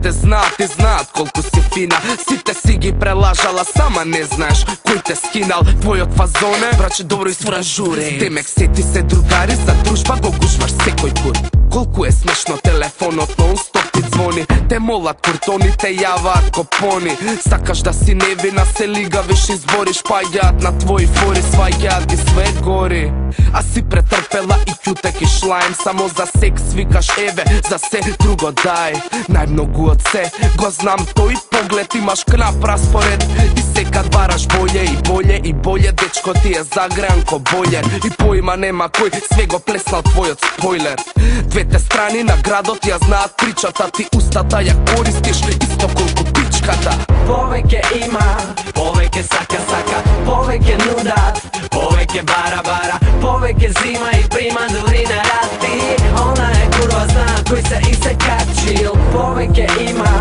те знаат и знаат колку си фина. Сите си ги прелажала, сама не знаеш кој те скинал. Твојот фазон е, браче, добро испран журе. Демек сети се другари, за дружба го гушваш секој пут. Колку е смешно телефонот нон-стоп ти звони. Те молат куртони, те јаваат копони. Сакаш да си невина, се лигавиш и збориш, паѓаат на твои фори, сваѓаат ти све гори. А си претрпела и ќутек и шлаем, само за секс викаш еве, за се друго дај. Најмногу од се го знам, тој поглед имаш кнап распоред. И секад бараш боље и боље и боље, дечко ти е загреан ко бољер. И поима нема кој, све го плеснал твојот спойлер. Двете страни на градот ја знаат причата, ти устата ја користиш исто колку пичката. Повеќе има, повеќе сака, повеќе нудат, повеќе бара, повеќе зима и прима дури на рати. Она е курва, знае кој се и се качил. Повеќе има,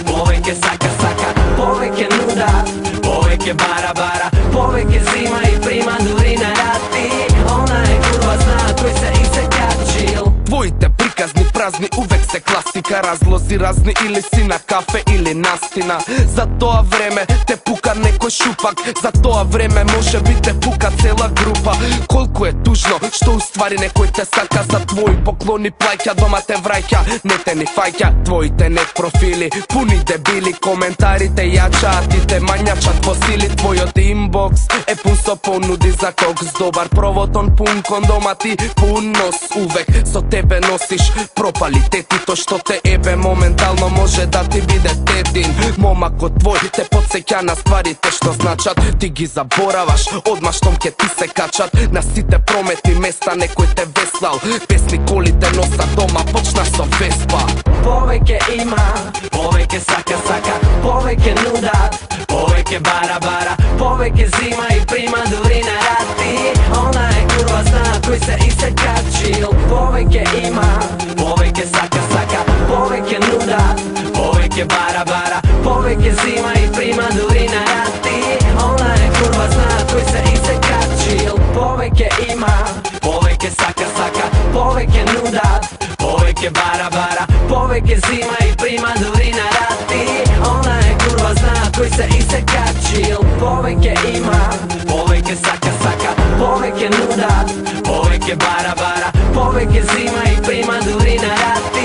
повеќе сака, повеќе нудат, повеќе бара, повеќе зима и прима дури на рати. Она е курва, знае кој се и се качил. Твоите приказни празни увек се класика, разлози разни или си на кафе или настина. За тоа време те пука некој шупак, за тоа време може би те пука цела група. Колку е тужно што уствари некој те сака, за твои поклони плаќа, дома те враќа, не те ни фаќа. Твоите нет профили пуни дебили, коментарите јачаат и те мањачат по сили. Твојот инбокс е пун со понуди за кокс, добар провотон пун кондома, ти пун нос увек со тебе носиш пропалитетито што те ебе моментално може да ти биде тетин. Момакот твој те потсеќа на стварите што значат, ти ги забораваш одма штом ке ти се качат. На сите прометни места некој те веслал, песни колите носа дома почна со Веспа. Повеќе има, повеќе сака, повеќе нудат, повеќе бара, повеќе зима и прима дури на рати. Она е курва, знае кој се и се качил. Повеќе има, повеќе сака, повеќе нудат, повеќе бара, повеќе зима и прима дури на рати. Она е курва, знае кој се и се качил. Повеќе има, повеќе сака, повеќе нудат, повеќе бара, повеќе зима и прима дури на рати. Она е курва, знае кој се и се качил. Повеќе има, повеќе сака, повеќе нудат, повеќе бара, повеќе зима и прима дури на рати.